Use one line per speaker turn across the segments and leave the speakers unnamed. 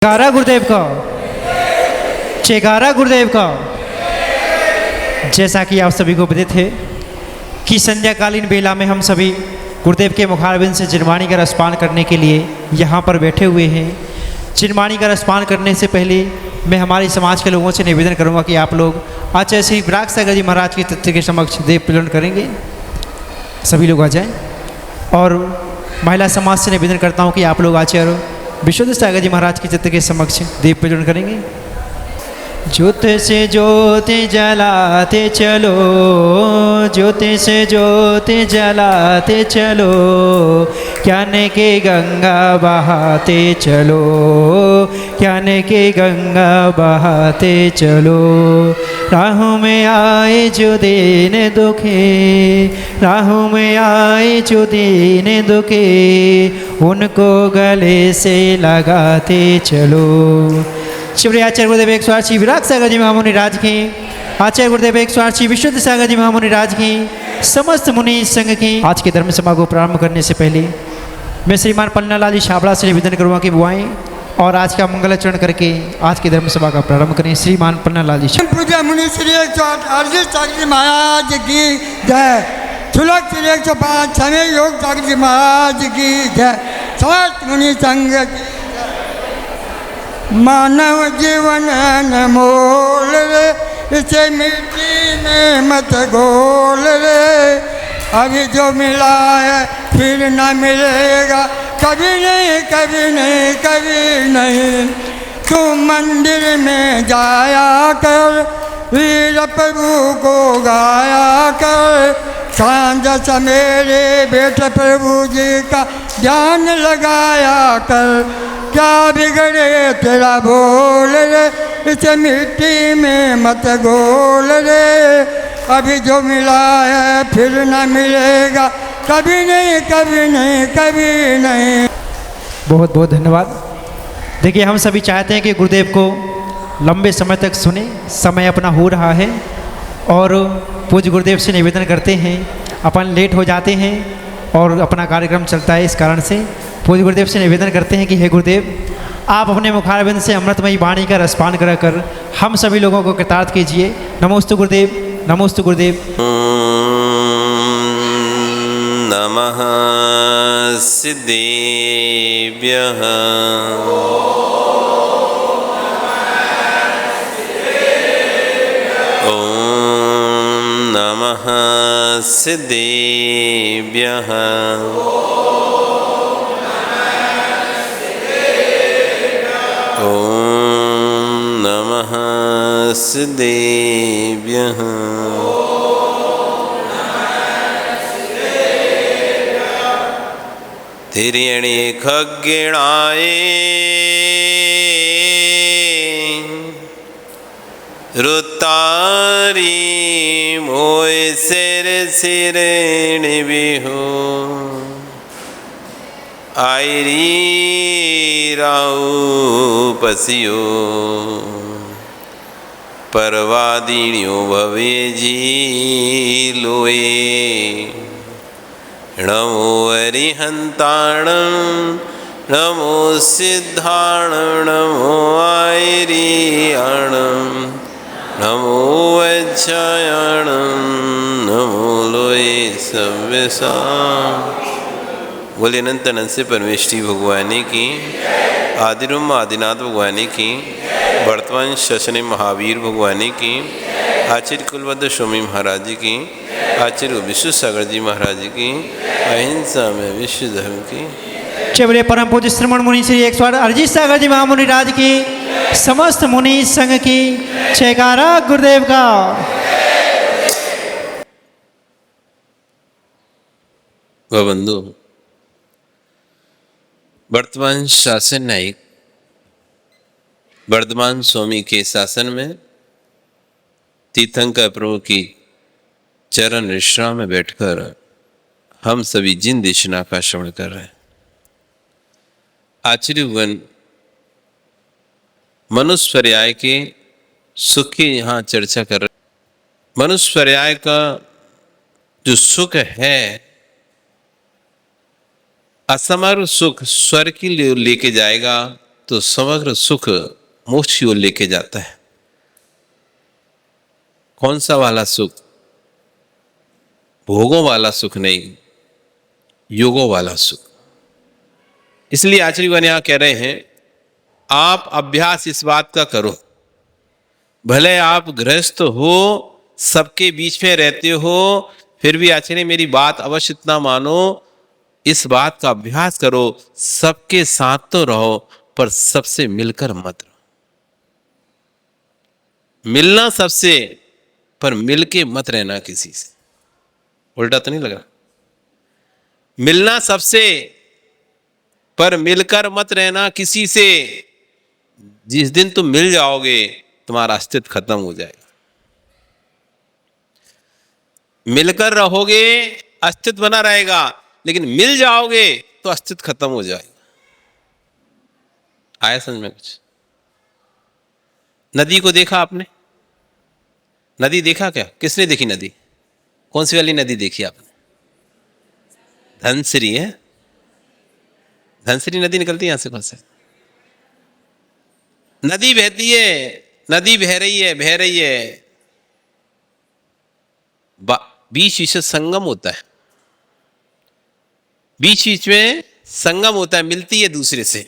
जयकारा गुरुदेव का, जयकारा गुरुदेव का। जैसा कि आप सभी को विदित है कि संध्याकालीन बेला में हम सभी गुरुदेव के मुखारबिंद से जिनवाणी का रसपान करने के लिए यहाँ पर बैठे हुए हैं। जिनवाणी का रसपान करने से पहले मैं हमारे समाज के लोगों से निवेदन करूँगा कि आप लोग आचार्य श्री विराग सागर जी महाराज के तत्व के समक्ष देव पूजन करेंगे। सभी लोग आ जाएं। और महिला समाज से निवेदन करता हूँ कि आप लोग आचार्य विशुद्ध सागर जी महाराज के चित्र के समक्ष दीप प्रज्वलन करेंगे। ज्योत से ज्योति जलाते चलो, ज्योति से ज्योति जलाते चलो, ज्ञान के गंगा बहाते चलो, ज्ञान के गंगा बहाते चलो। राहों में आए जो दीन दुखे, राहों में आए जो दीन दुखे, उनको गले से लगाते चलो। शिवरी आचार्य गुरुदेव एक स्वार श्री विराग सागर जी महामुनि राज की, आचार्य गुरुदेव एक स्वार श्री विशुद्ध सागर जी महामुनि राज की, समस्त मुनि संघ की। आज के धर्म सभा को प्रारंभ करने से पहले मैं श्रीमान पन्नालाल जी छाबड़ा से निवेदन करूँगा कि वो आएं और आज का मंगलाचरण करके आज की धर्म सभा का प्रारंभ करें। श्रीमान पन्नालाल जी।
पूज्य मुनि श्री अर्जित सागर जी महाराज की जय। सुलभ श्री 105 समय योग सागर जी महाराज की जय। समस्त मुनि संघ की। मानव जीवन अनमोल रे, इसे मिट्टी में मत घोल रे। अभी जो मिला है फिर न मिलेगा, कभी नहीं कभी नहीं कभी नहीं। तू मंदिर में जाया कर, वीर प्रभु को गाया कर। सांझ सवेरे बैठ प्रभु जी का ध्यान लगाया कर। क्या बिगड़े तेरा बोल रे, इस मिट्टी में मत घोल रे। अभी जो मिला है फिर न मिलेगा, कभी नहीं कभी नहीं कभी नहीं।
बहुत बहुत धन्यवाद। देखिए, हम सभी चाहते हैं कि गुरुदेव को लंबे समय तक सुने। समय अपना हो रहा है और पूज्य गुरुदेव से निवेदन करते हैं, अपन लेट हो जाते हैं और अपना कार्यक्रम चलता है। इस कारण से पूज्य गुरुदेव से निवेदन करते हैं कि हे गुरुदेव, आप अपने मुखारबिंद से अमृतमयी वाणी का रसपान कर हम सभी लोगों को कृतार्थ कीजिए। नमोस्तु गुरुदेव, नमोस्तु गुरुदेव।
नमः सिद्धेभ्यः। ॐ नमः सिद्धेभ्यः। ॐ नमः सिद्धेभ्यः। तिर्यणि खग्गिणाय रुतारी मोय सिर सिरणी बिहु। आयरी राउ पसियो, परवादिन्यो भवे जी लोए। नमो अरिहंताणं, नमो सिद्धाणं, नमो आयरियाणं, नमो वज्रायणं, नमो लोए सव्यसां। बोले अनंत अनंत से परमेष्टि भगवानी की, आदिरुम आदिनाथ भगवानी की, वर्तमान शशने महावीर भगवानी की, आचार्य कुलवद्ध स्वामी महाराज जी की, आचार्य विश्व सागर जी महाराज जी की, अहिंसा में विश्व धर्म की।
चवले परम पूज्य श्रमण मुनि श्री 108 अर्जित सागर जी महामुनि राज की, समस्त मुनि संघ की। जयकारा गुरुदेव का।
बंधु, वर्तमान शासन नायक वर्धमान स्वामी के शासन में तीर्थंकर प्रभु की चरण विश्राम में बैठकर हम सभी जिन देशना का श्रवण कर रहे हैं। आचार्यगण मनुष्य पर्याय के सुख की यहाँ चर्चा कर रहे हैं। मनुष्य पर्याय का जो सुख है, असमर सुख स्वर्ग की लेके जाएगा तो समग्र सुख मोक्ष की ओर लेके जाता है। कौन सा वाला सुख? भोगों वाला सुख नहीं, योगों वाला सुख। इसलिए आचार्यगण यहां कह रहे हैं, आप अभ्यास इस बात का करो, भले आप गृहस्थ हो, सबके बीच में रहते हो, फिर भी आचार्य मेरी बात अवश्य इतना मानो, इस बात का अभ्यास करो, सबके साथ तो रहो पर सबसे मिलकर मत रहो। मिलना सबसे, पर मिलके मत रहना किसी से। उल्टा तो नहीं लग रहा? मिलना सबसे, पर मिलकर मत रहना किसी से। जिस दिन तुम मिल जाओगे तुम्हारा अस्तित्व खत्म हो जाएगा। मिलकर रहोगे अस्तित्व बना रहेगा, लेकिन मिल जाओगे तो अस्तित्व खत्म हो जाएगा। आया समझ में कुछ? नदी को देखा आपने? नदी देखा क्या? किसने देखी नदी? कौन सी वाली नदी देखी आपने? धनसिरी है। धनसिरी नदी निकलती है यहां से, कौन से? नदी बहती है, नदी बह रही है, बह रही है, बीच बीच में संगम होता है, बीच बीच में संगम होता है, मिलती है दूसरे से,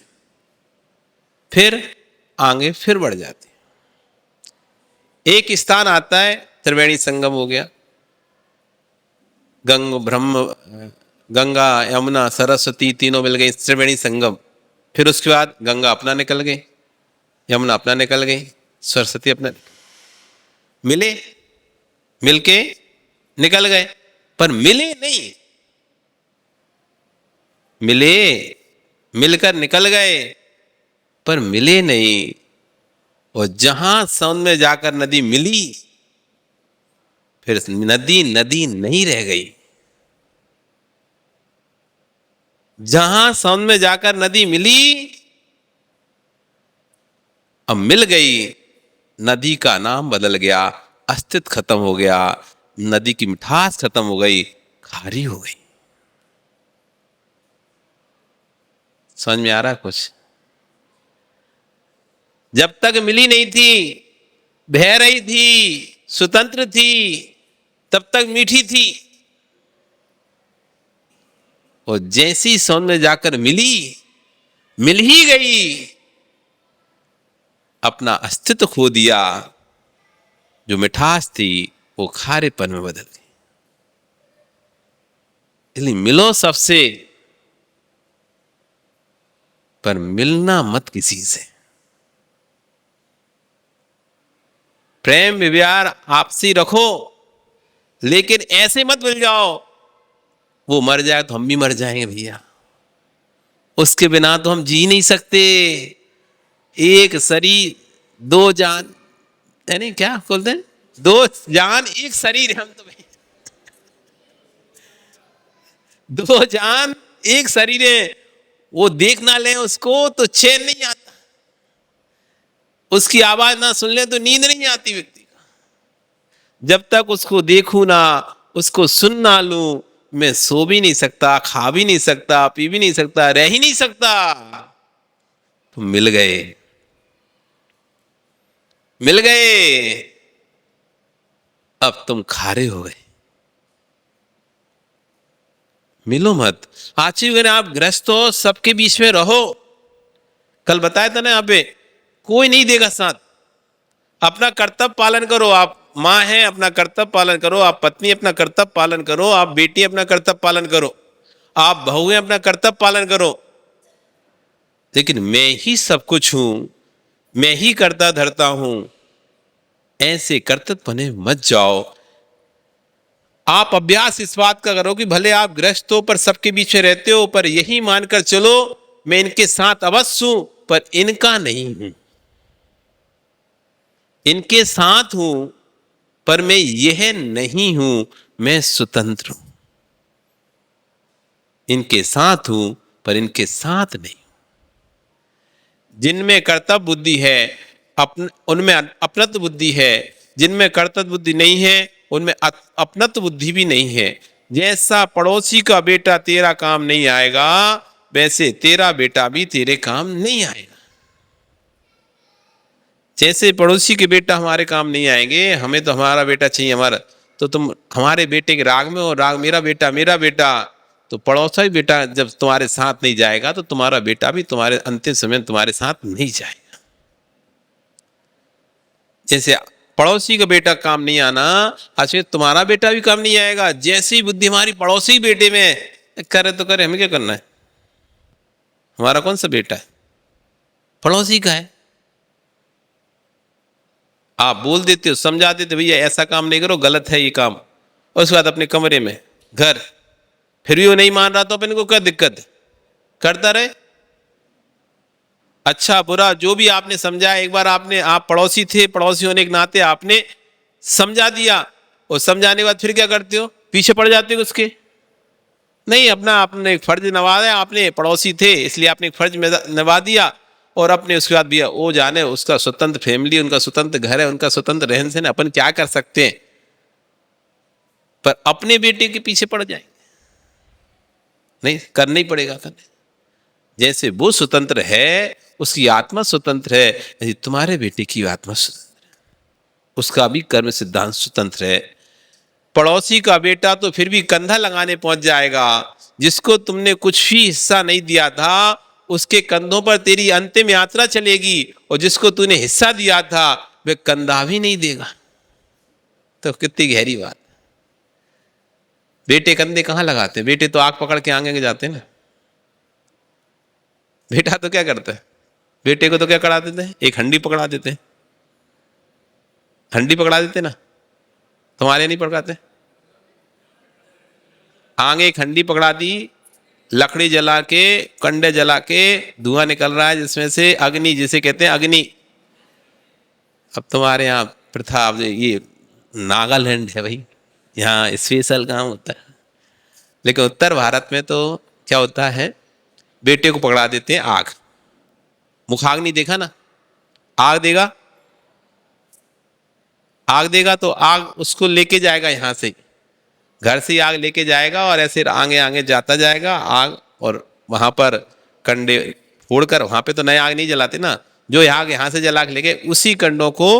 फिर आगे फिर बढ़ जाती है। एक स्थान आता है, त्रिवेणी संगम हो गया, गंगा यमुना सरस्वती तीनों मिल गई, त्रिवेणी संगम। फिर उसके बाद गंगा अपना निकल गई, यमुना अपना निकल गई, सरस्वती अपना, मिले, मिलके निकल गए, पर मिले नहीं। मिले, मिलकर निकल गए, पर मिले नहीं। और जहां समुद्र में जाकर नदी मिली, फिर नदी नदी नहीं रह गई। जहां समुद्र में जाकर नदी मिली, अब मिल गई, नदी का नाम बदल गया, अस्तित्व खत्म हो गया, नदी की मिठास खत्म हो गई, खारी हो गई। समझ में आ रहा कुछ? जब तक मिली नहीं थी, बह रही थी, स्वतंत्र थी, तब तक मीठी थी। और जैसी समुद्र में जाकर मिली, मिल ही गई, अपना अस्तित्व खो दिया, जो मिठास थी वो खारेपन में बदल गई। इसलिए मिलो सबसे, पर मिलना मत किसी से। प्रेम व्यवहार आपसी रखो, लेकिन ऐसे मत मिल जाओ वो मर जाए तो हम भी मर जाएंगे भैया, उसके बिना तो हम जी नहीं सकते। एक शरीर दो जान, यानी क्या बोलते हैं, दो जान एक शरीर है। हम तो भैया दो जान एक शरीर है, वो देख ना ले उसको तो चैन नहीं आता, उसकी आवाज ना सुन ले तो नींद नहीं आती व्यक्ति का। जब तक उसको देखूं ना, उसको सुन ना लूं, मैं सो भी नहीं सकता, खा भी नहीं सकता, पी भी नहीं सकता, रह ही नहीं सकता। तो मिल गए, मिल गए, अब तुम खारे हो गए। मिलो मत। आजीवन आप ग्रस्त हो, सबके बीच में रहो। कल बताया था ना यहाँ पे, कोई नहीं देगा साथ। अपना कर्तव्य पालन करो। आप माँ हैं, अपना कर्तव्य पालन करो। आप पत्नी, अपना कर्तव्य पालन करो। आप बेटी, अपना कर्तव्य पालन करो। आप बहू हैं, अपना कर्तव्य पालन करो। लेकिन मैं ही सब कुछ हूं, मैं ही करता धरता हूं, ऐसे कर्तव्य बने मत जाओ। आप अभ्यास इस बात का करो कि भले आप ग्रस्त हो पर सबके बीच में रहते हो, पर यही मानकर चलो मैं इनके साथ अवश्य हूं पर इनका नहीं हूं। इनके साथ हूं पर मैं यह नहीं हूं, मैं स्वतंत्र हूं। इनके साथ हूं पर इनके साथ नहीं। जिनमें कर्तव्य बुद्धि है उनमें अपनत्व बुद्धि है, जिनमें कर्तव्य बुद्धि नहीं है उनमें अपनत्व बुद्धि भी नहीं है। जैसा पड़ोसी का बेटा तेरा काम नहीं आएगा, वैसे तेरा बेटा भी तेरे काम नहीं आएगा। जैसे पड़ोसी के बेटा हमारे काम नहीं आएंगे, हमें तो हमारा बेटा चाहिए हमारा, तो तुम हमारे बेटे के राग में हो, राग मेरा बेटा, तो पड़ोसा भी बेटा जब तुम्हारे साथ नहीं जाएगा तो तुम्हारा बेटा भी तुम्हारे अंतिम समय तुम्हारे साथ नहीं जाएगा। जैसे पड़ोसी का बेटा काम नहीं आना, अच्छा तुम्हारा बेटा भी काम नहीं आएगा। जैसी बुद्धि हमारी पड़ोसी बेटे में करे तो करे, हमें क्या करना है? हमारा कौन सा बेटा है? पड़ोसी का है। आप बोल देते हो, समझा देते भैया ऐसा काम नहीं करो, गलत है ये काम, और उसके बाद अपने कमरे में घर, फिर भी वो नहीं मान रहा तो अपन को क्या दिक्कत है? करता रहे। अच्छा बुरा जो भी आपने समझा, एक बार आप पड़ोसी थे, पड़ोसी होने के नाते आपने समझा दिया, और समझाने के बाद फिर क्या करते हो? पीछे पड़ जाते हो उसके? नहीं, आपने एक फर्ज निभाया, आपने पड़ोसी थे इसलिए आपने एक फर्ज निभा दिया, और अपने उसके बाद भी वो जाने उसका स्वतंत्र फैमिली, उनका स्वतंत्र घर है, उनका स्वतंत्र रहन सहन, अपन क्या कर सकते हैं? पर अपने बेटे के पीछे पड़ जाएंगे? नहीं, करना ही पड़ेगा करने। जैसे वो स्वतंत्र है, उसकी आत्मा स्वतंत्र है, यदि तुम्हारे बेटे की आत्मा स्वतंत्र है, उसका भी कर्म सिद्धांत स्वतंत्र है। पड़ोसी का बेटा तो फिर भी कंधा लगाने पहुंच जाएगा। जिसको तुमने कुछ भी हिस्सा नहीं दिया था उसके कंधों पर तेरी अंतिम यात्रा चलेगी, और जिसको तूने हिस्सा दिया था वह कंधा भी नहीं देगा। तो कितनी गहरी बात। बेटे कंधे कहां लगाते हैं? बेटे तो आग पकड़ के आगे जाते हैं ना। बेटा तो क्या करता है? बेटे को तो क्या करा देते हैं? एक हंडी पकड़ा देते हैं। हंडी पकड़ा देते ना, तुम्हारे नहीं पकड़ाते? आगे एक हंडी पकड़ा दी, लकड़ी जला के, कंडे जला के, धुआं निकल रहा है जिसमें से अग्नि, जिसे कहते हैं अग्नि। अब तुम्हारे यहाँ प्रथा, अब ये नागालैंड है भाई, यहाँ स्पेशल काम होता है, लेकिन उत्तर भारत में तो क्या होता है, बेटे को पकड़ा देते हैं आग। मुखाग्नि देखा ना? आग देगा तो आग उसको लेके जाएगा, यहाँ से घर से आग लेके जाएगा, और ऐसे आगे आगे जाता जाएगा आग, और वहां पर कंडे फोड़कर, वहां पे तो नए आग नहीं जलाते ना, जो आग यहाँ से जला के लेके उसी कंडों को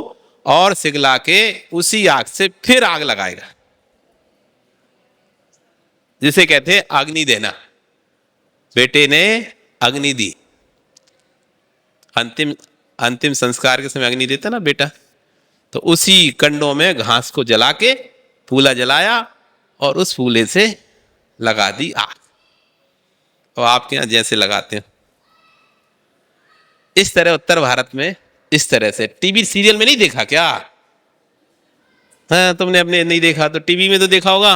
और सिगला के उसी आग से फिर आग लगाएगा, जिसे कहते हैं अग्नि देना। बेटे ने अग्नि दी। अंतिम संस्कार के समय अग्नि देता ना बेटा, तो उसी कंडों में घास को जला के फूला जलाया, और उस फूले से लगा दी आग। और आपके यहाँ जैसे लगाते हैं इस तरह उत्तर भारत में इस तरह से। टीवी सीरियल में नहीं देखा क्या? हाँ, तुमने अपने नहीं देखा तो टीवी में तो देखा होगा।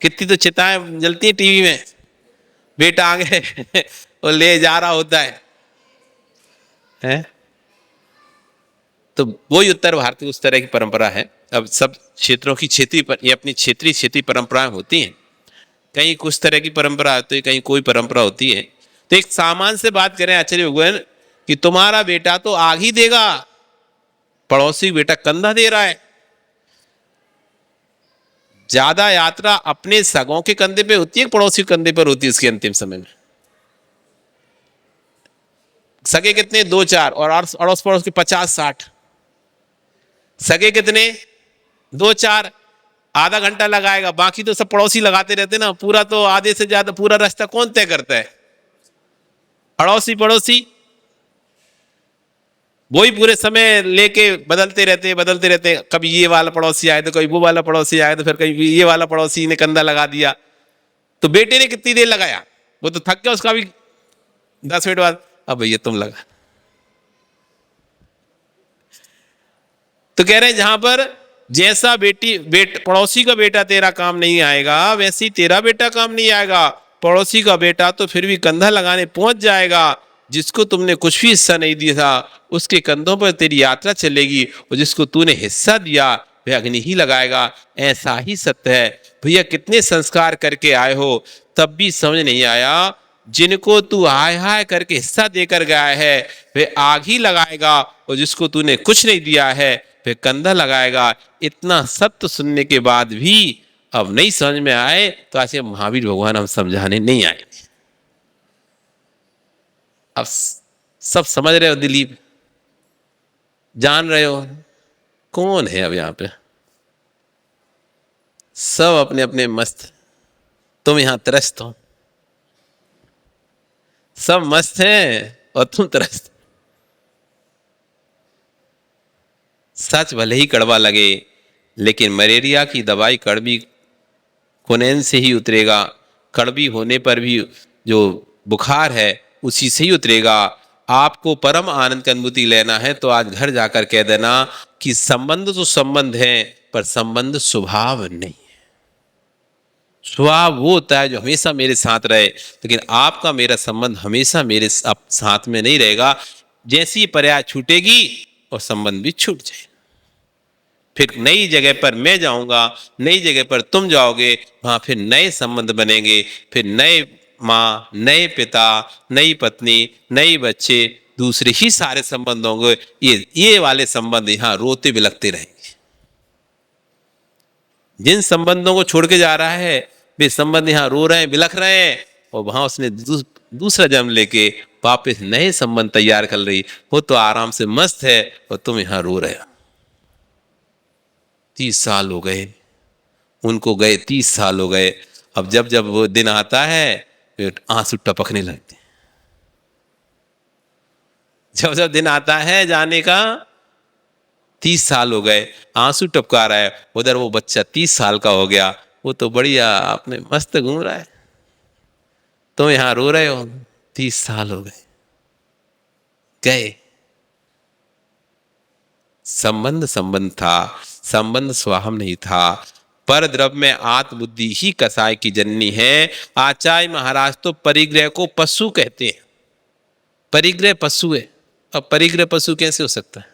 कितनी तो चिताएं जलती हैं टीवी में, बेटा आगे वो ले जा रहा होता है? तो वही उत्तर भारत की उस तरह की परंपरा है। अब सब क्षेत्रों की ये अपनी क्षेत्रीय परंपराएं होती हैं। कहीं कुछ तरह की परंपरा होती है, कहीं कोई परंपरा होती है। तो एक सामान्य से बात करें आचार्य भगवान कि तुम्हारा बेटा तो आग ही देगा, पड़ोसी बेटा कंधा दे रहा है। ज्यादा यात्रा अपने सगों के कंधे पे होती है, पड़ोसी कंधे पर होती है उसके अंतिम समय में। सगे कितने? 2-4, और अड़ोस पड़ोस के 50-60। सगे कितने? 2-4। आधा घंटा लगाएगा, बाकी तो सब पड़ोसी लगाते रहते ना। पूरा तो आधे से ज्यादा पूरा रास्ता कौन तय करता है? अड़ोसी पड़ोसी। वही पूरे समय लेके बदलते रहते। कभी ये वाला पड़ोसी आए तो कभी वो वाला पड़ोसी आए, तो फिर कभी ये वाला पड़ोसी ने कंधा लगा दिया। तो बेटे ने कितनी देर लगाया? वो तो थक गया, उसका भी 10 मिनट बाद अब भैया तुम लगा। तो कह रहे हैं जहां पर जैसा पड़ोसी का बेटा तेरा काम नहीं आएगा, वैसी तेरा बेटा काम नहीं आएगा। पड़ोसी का बेटा तो फिर भी कंधा लगाने पहुंच जाएगा। जिसको तुमने कुछ भी हिस्सा नहीं दिया था उसके कंधों पर तेरी यात्रा चलेगी, और जिसको तूने हिस्सा दिया वह अग्नि ही लगाएगा। ऐसा ही सत्य है। भैया कितने संस्कार करके आए हो, तब भी समझ नहीं आया। जिनको तू हाय हाय करके हिस्सा देकर गया है वह आग ही लगाएगा, और जिसको तूने कुछ नहीं दिया है वह कंधा लगाएगा। इतना सत्य सुनने के बाद भी अब नहीं समझ में आए तो ऐसे महावीर भगवान हम समझाने नहीं आए। अब सब समझ रहे हो दिलीप? जान रहे हो कौन है अब यहाँ पे? सब अपने अपने मस्त, तुम यहां त्रस्त हो। सब मस्त हैं और तुम त्रस्त। सच भले ही कड़वा लगे, लेकिन मलेरिया की दवाई कड़वी कुनैन से ही उतरेगा। कड़वी होने पर भी जो बुखार है उसी से ही उतरेगा। आपको परम आनंद की अनुभूति लेना है तो आज घर जाकर कह देना कि संबंध तो संबंध है, पर संबंध स्वभाव नहीं। स्वभाव वो होता है जो हमेशा मेरे साथ रहे, लेकिन आपका मेरा संबंध हमेशा मेरे साथ में नहीं रहेगा। जैसी पर्याय छूटेगी और संबंध भी छूट जाए, फिर नई जगह पर मैं जाऊंगा, नई जगह पर तुम जाओगे, वहां फिर नए संबंध बनेंगे, फिर नए माँ, नए पिता, नई पत्नी, नए बच्चे, दूसरे ही सारे संबंध होंगे। ये वाले संबंध यहाँ रोते बिलखते रहेंगे। जिन संबंधों को छोड़ के जा रहा है वे संबंध यहाँ रो रहे हैं, बिलख रहे हैं, और वहां उसने दूसरा जन्म लेके वापस नए संबंध तैयार कर रही। वो तो आराम से मस्त है और तुम यहाँ रो रहे हो। 30 साल हो गए उनको गए, 30 साल हो गए। अब जब जब वो दिन आता है फिर आंसू टपकने लगते। जब जब दिन आता है जाने का, 30 साल हो गए, आंसू टपका रहा है। उधर वो बच्चा 30 साल का हो गया, वो तो बढ़िया अपने मस्त घूम रहा है, तुम यहां रो रहे हो। 30 साल हो गए, गए। संबंध संबंध था, संबंध स्वाहम नहीं था। पर द्रव्य में आत्मबुद्धि ही कसाय की जननी है। आचार्य महाराज तो परिग्रह को पशु कहते हैं। परिग्रह पशु है। अब परिग्रह पशु कैसे हो सकता है?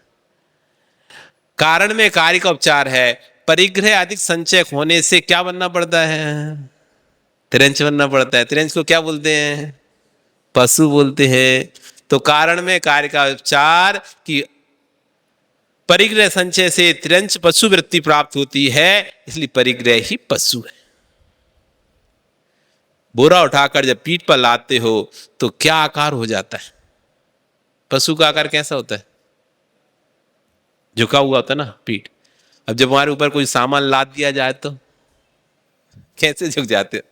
कारण में कार्य का उपचार है। परिग्रह अधिक संचय होने से क्या बनना पड़ता है? तिरंच बनना पड़ता है। तिरंच को क्या बोलते हैं? पशु बोलते हैं। तो कारण में कार्य का उपचार कि परिग्रह संचय से तिरंच पशु वृत्ति प्राप्त होती है, इसलिए परिग्रह ही पशु है। बोरा उठाकर जब पीठ पर लाते हो तो क्या आकार हो जाता है? पशु का आकार कैसा होता है? झुका हुआ होता है ना पीठ। अब जब हमारे ऊपर कोई सामान लाद दिया जाए तो कैसे झुक जाते हो?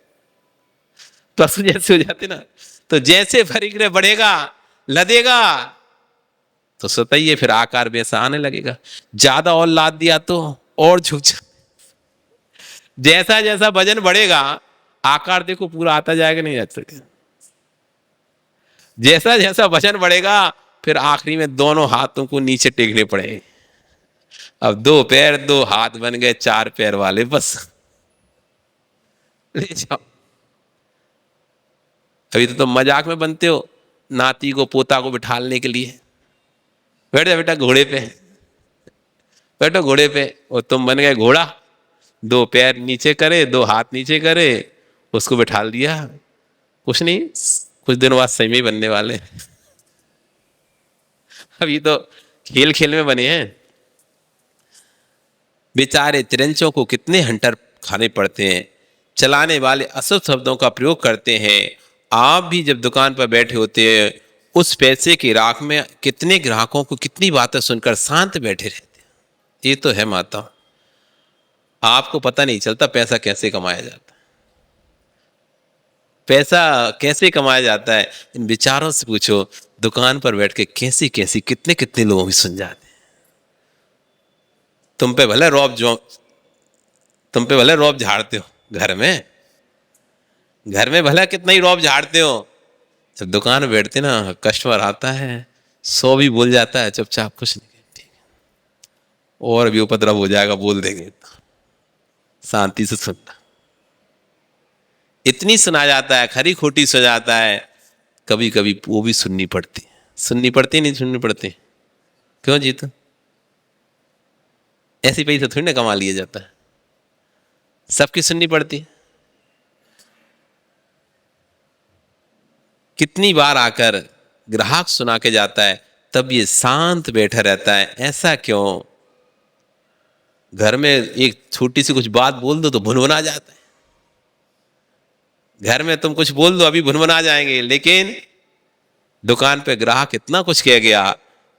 पशु जैसे हो जाते ना। तो जैसे परिग्रह बढ़ेगा, लदेगा, तो स्वतः ही फिर आकार वैसा आने लगेगा। ज्यादा और लाद दिया तो और झुक जा। जैसा जैसा वजन बढ़ेगा आकार देखो पूरा आता जाएगा, नहीं जा सके। जैसा जैसा वजन बढ़ेगा फिर आखिरी में दोनों हाथों को नीचे टेकने पड़ेंगे। अब 2 पैर 2 हाथ बन गए 4 पैर वाले, बस ले जाओ। अभी तो तुम मजाक में बनते हो नाती को पोता को बिठालने के लिए। बैठ जा बेटा घोड़े पे, बैठो घोड़े पे। और तुम बन गए घोड़ा, 2 पैर नीचे करे 2 हाथ नीचे करे, उसको बिठाल दिया। कुछ नहीं, कुछ दिनों बाद सही में बनने वाले। अभी तो खेल खेल में बने हैं। बेचारे तिरंचों को कितने हंटर खाने पड़ते हैं। चलाने वाले अशुभ शब्दों का प्रयोग करते हैं। आप भी जब दुकान पर बैठे होते हैं उस पैसे की राख में कितने ग्राहकों को कितनी बातें सुनकर शांत बैठे रहते हैं। ये तो है माता, आपको पता नहीं चलता पैसा कैसे कमाया जाता है। पैसा कैसे कमाया जाता है इन विचारों से पूछो। दुकान पर बैठ के कैसी कैसी कितने कितने लोगों की सुन जाते हैं। तुम पे भले रौब झाड़ते हो घर में भला कितना ही रौब झाड़ते हो, जब दुकान में बैठते ना कस्टमर आता है 100 भी बोल जाता है चुपचाप, कुछ नहीं, ठीक है, और भी उपद्रव हो जाएगा बोल देंगे, शांति से सुनता। इतनी सुना जाता है, खरी खोटी सुना जाता है। कभी कभी वो भी सुननी पड़ती नहीं सुननी पड़ती। क्यों जीत? ऐसी पैसा थोड़ी ना कमा लिया जाता है, सबकी सुननी पड़ती। कितनी बार आकर ग्राहक सुना के जाता है तब ये शांत बैठा रहता है। ऐसा क्यों? घर में एक छोटी सी कुछ बात बोल दो तो भुनभुना जाता है। घर में तुम कुछ बोल दो अभी भुनभुना जाएंगे, लेकिन दुकान पे ग्राहक इतना कुछ कह गया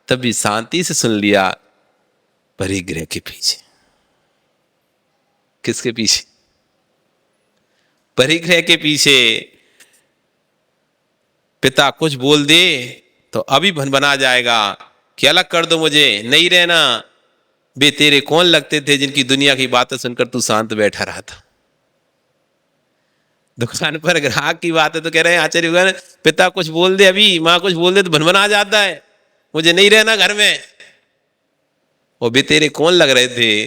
तब भी शांति से सुन लिया, परिग्रह के पीछे। किसके पीछे? परिग्रह के पीछे। पिता कुछ बोल दे तो अभी भन-भना जाएगा कि अलग कर दो मुझे, नहीं रहना। बे तेरे कौन लगते थे जिनकी दुनिया की बातें सुनकर तू शांत बैठा रहा था? दुकान पर ग्राहक की बात है तो कह रहे हैं आचार्य भगवान, पिता कुछ बोल दे, अभी माँ कुछ बोल दे तो भन-भना जाता है, मुझे नहीं रहना घर में। वो भी तेरे कौन लग रहे थे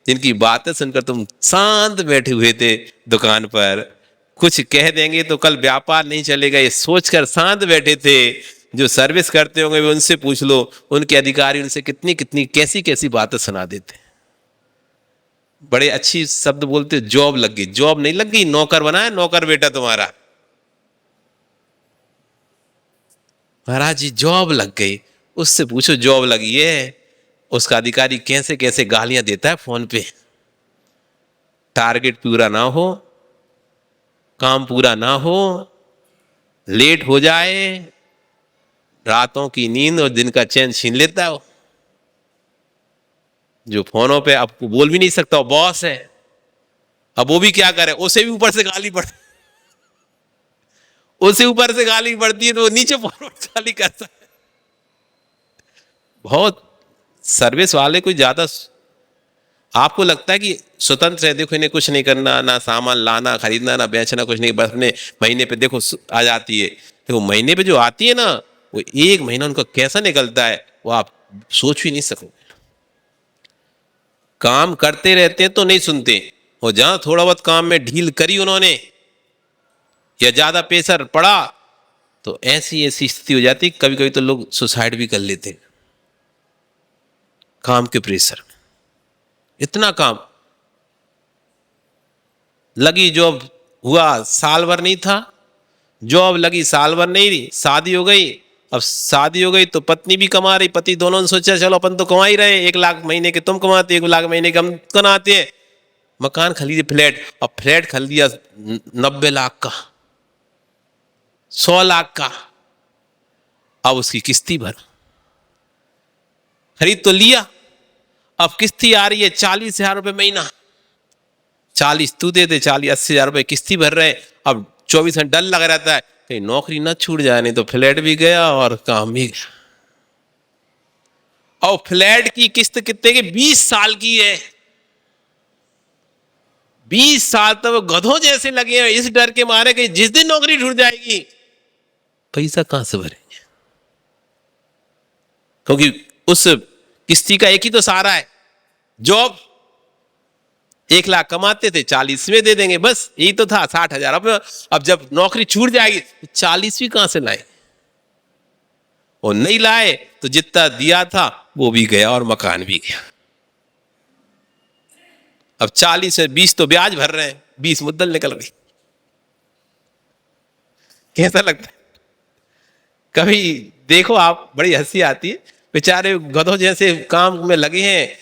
जिनकी बातें सुनकर तुम शांत बैठे हुए थे दुकान पर? कुछ कह देंगे तो कल व्यापार नहीं चलेगा, ये सोचकर शांत बैठे थे। जो सर्विस करते होंगे वे उनसे पूछ लो, उनके अधिकारी उनसे कितनी कितनी कैसी कैसी बातें सुना देते। बड़े अच्छी शब्द बोलते, जॉब लग गई। जॉब नहीं लग गई, नौकर बना है, नौकर बेटा तुम्हारा। महाराज जी जॉब लग गई, उससे पूछो जॉब लगी है। उसका अधिकारी कैसे कैसे गालियां देता है फोन पे। टारगेट पूरा ना हो, काम पूरा ना हो, लेट हो जाए, रातों की नींद और दिन का चैन छीन लेता है। जो फोनों पे आपको बोल भी नहीं सकता, वो बॉस है। अब वो भी क्या करे, उसे भी ऊपर से गाली पड़ उसे ऊपर से गाली पड़ती है तो वो नीचे फॉरवर्ड गाली करता है। बहुत सर्विस वाले कोई ज्यादा आपको लगता है कि स्वतंत्र है, देखो इन्हें कुछ नहीं करना, ना सामान लाना खरीदना ना बेचना, कुछ नहीं, बस अपने महीने पे देखो आ जाती है। देखो महीने पे जो आती है ना, वो एक महीना उनका कैसा निकलता है वो आप सोच भी नहीं सकोगे। काम करते रहते हैं तो नहीं सुनते, और जहां थोड़ा बहुत काम में ढील करी उन्होंने या ज्यादा प्रेशर पड़ा तो ऐसी ऐसी स्थिति हो जाती, कभी कभी तो लोग सुसाइड भी कर लेते हैं काम के प्रेशर में। इतना काम लगी, जॉब हुआ साल भर नहीं था, जॉब लगी साल भर नहीं रही, शादी हो गई। अब शादी हो गई तो पत्नी भी कमा रही, पति, दोनों ने सोचा चलो अपन तो कमा ही रहे, 1 लाख महीने के तुम कमाते, 1 लाख महीने के हम कमाते हैं। मकान खरीदे, फ्लैट, अब फ्लैट खरीदिया 90 लाख का, 100 लाख का। अब उसकी किस्ती भर, खरीद तो लिया, अब किस्ती आ रही है 40,000 रुपये महीना। 40 तू दे दे, 40-80,000 रुपये किस्ती भर रहे। अब 24 घंटे डर लग रहता है कहीं नौकरी ना छूट जाए, नहीं तो फ्लैट भी गया और काम भी गया। और फ्लैट की किस्त कितने की? 20 साल की है। 20 साल तक गधों जैसे लगे हैं इस डर के मारे कि जिस दिन नौकरी छूट जाएगी पैसा कहां से भरेंगे, क्योंकि उस किस्ती का एक ही तो सहारा है, जॉब। 1 लाख कमाते थे, 40 में दे देंगे, बस यही तो था, 60,000। अब जब नौकरी छूट जाएगी 40 भी कहां से लाए, और नहीं लाए तो जितना दिया था वो भी गया और मकान भी गया। अब 40 से 20 तो ब्याज भर रहे हैं, 20 मुद्दल निकल गई। कैसा लगता है? कभी देखो आप, बड़ी हंसी आती है। बेचारे गधों जैसे काम में लगे हैं,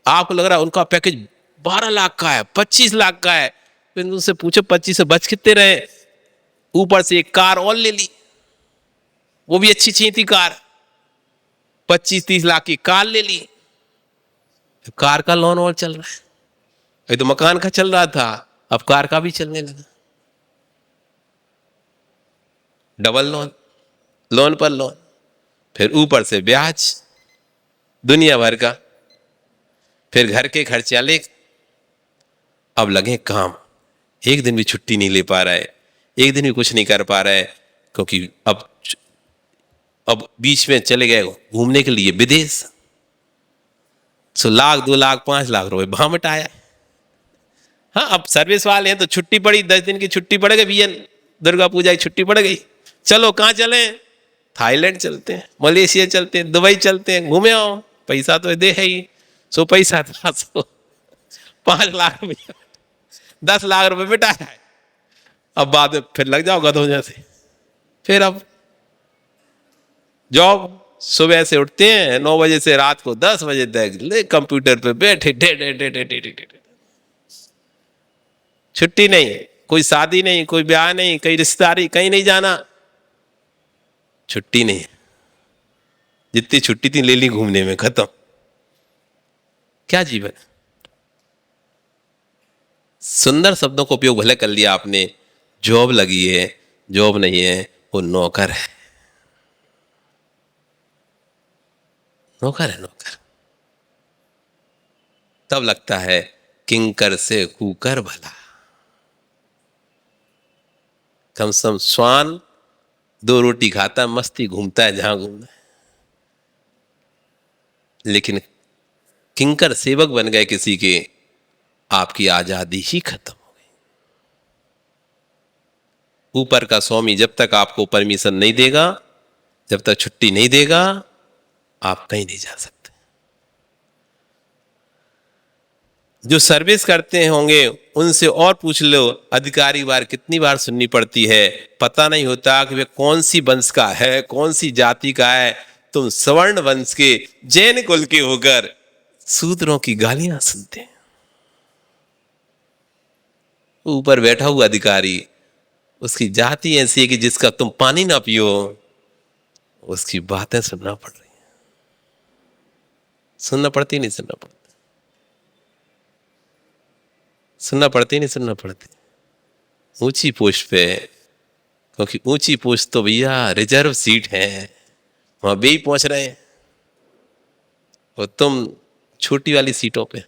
आपको लग रहा है उनका पैकेज 12 लाख का है, 25 लाख का है। फिर उनसे पूछो 25 से बच कितने रहे? ऊपर से एक कार और ले ली, वो भी अच्छी चाहिए थी कार, 25-30 लाख की कार ले ली। कार का लोन और चल रहा है, अभी तो मकान का चल रहा था, अब कार का भी चलने लगा। डबल लोन, लोन पर लोन, फिर ऊपर से ब्याज दुनिया भर का, फिर घर के खर्चे अलग। अब लगे काम, एक दिन भी छुट्टी नहीं ले पा रहा है, एक दिन भी कुछ नहीं कर पा रहा है, क्योंकि अब बीच में चले गए घूमने के लिए विदेश, 100 लाख 2 लाख 5 लाख रुपए भामट आया। हाँ, अब सर्विस वाले हैं तो छुट्टी पड़ी, 10 दिन की छुट्टी पड़ गई भैया, दुर्गा पूजा की छुट्टी पड़ गई, चलो कहाँ चले? थाईलैंड चलते हैं, मलेशिया चलते हैं, दुबई चलते हैं, घूमे आओ, पैसा तो दे है ही। सो पैसा था, 5 लाख रुपया, 10 लाख रुपए बिटा है। अब बाद में फिर लग जाओ गधों जैसे। फिर अब जॉब, सुबह से उठते हैं 9 बजे से रात को 10 बजे तक ले कंप्यूटर पे बैठे, छुट्टी नहीं, कोई शादी नहीं, कोई ब्याह नहीं, कहीं रिश्तेदारी, कहीं नहीं जाना, छुट्टी नहीं। जितनी छुट्टी थी ले ली घूमने में, खत्म। क्या जीवन है? सुंदर शब्दों का उपयोग भले कर लिया आपने, जॉब लगी है, जॉब नहीं है, वो नौकर है, नौकर है, नौकर। तब लगता है किंकर से कुकर भला। कम से कम श्वान 2 रोटी खाता, मस्ती घूमता है जहां घूमना है, लेकिन किंकर सेवक बन गए किसी के, आपकी आजादी ही खत्म हो गई। ऊपर का स्वामी जब तक आपको परमिशन नहीं देगा, जब तक छुट्टी नहीं देगा, आप कहीं नहीं जा सकते। जो सर्विस करते होंगे उनसे और पूछ लो, अधिकारी बार कितनी बार सुननी पड़ती है, पता नहीं होता कि वे कौन सी वंश का है, कौन सी जाति का है। तुम स्वर्ण वंश के जैन कुल के होकर शूद्रों की गालियां सुनते हैं। ऊपर बैठा हुआ अधिकारी, उसकी जाति ऐसी है कि जिसका तुम पानी ना पियो, उसकी बातें सुनना पड़ रही है। सुनना पड़ती नहीं सुनना पड़ती, सुनना पड़ती नहीं सुनना पड़ती। ऊंची पोस्ट पे, क्योंकि ऊंची पोस्ट तो भैया रिजर्व सीट है, वहां भी पहुंच रहे हैं, और तुम छोटी वाली सीटों पे।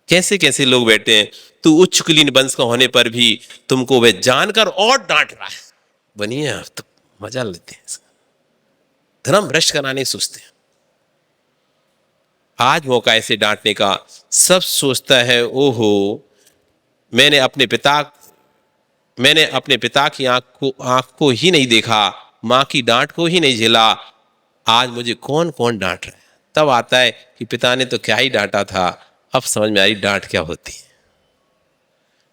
कैसे कैसे लोग बैठे हैं। तू उच्च कुलीन वंश का होने पर भी तुमको वे जानकर और डांट रहा है। बनिए आप तो मजा लेते हैं, धर्म भ्रष्ट कराने सोचते हैं। आज मौका ऐसे डांटने का, सब सोचता है ओहो मैंने अपने पिता की आंख को ही नहीं देखा, मां की डांट को ही नहीं झेला, आज मुझे कौन कौन डांट रहा है। तब आता है कि पिता ने तो क्या ही डांटा था, अब समझ में आई डांट क्या होती है।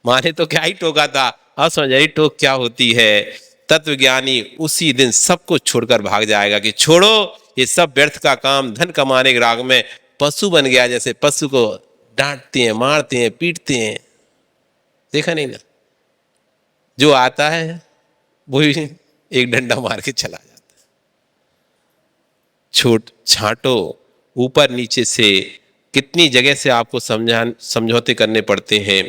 मां ने तो क्या ही टोका था, अब समझ आई टोक क्या होती है। तत्वज्ञानी उसी दिन सब कुछ छोड़कर भाग जाएगा कि छोड़ो ये सब व्यर्थ का काम, धन कमाने के राग में पशु बन गया। जैसे पशु को डांटते हैं, मारते हैं, पीटते हैं, देखा नहीं ना। जो आता है वही एक डंडा मार के चला जाता है। छोट छांटो ऊपर नीचे से, कितनी जगह से आपको समझौते करने पड़ते हैं।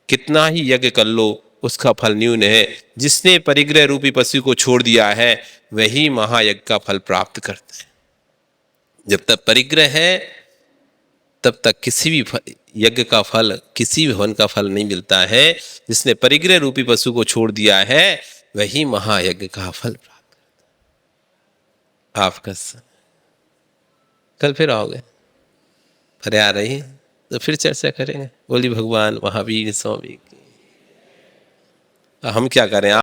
कितना ही यज्ञ कर लो उसका फल न्यून है। जिसने परिग्रह रूपी पशु को छोड़ दिया है वही महायज्ञ का फल प्राप्त करता है। जब तक परिग्रह है तब तक किसी भी यज्ञ का फल, किसी भी हवन का फल नहीं मिलता है। जिसने परिग्रह रूपी पशु को छोड़ दिया है वही महायज्ञ का फल प्राप्त करता है। आपका कल फिर आओगे, पर आ रही तो फिर चर्चा करेंगे। बोली भगवान महावीर स्वामी की। हम क्या करें।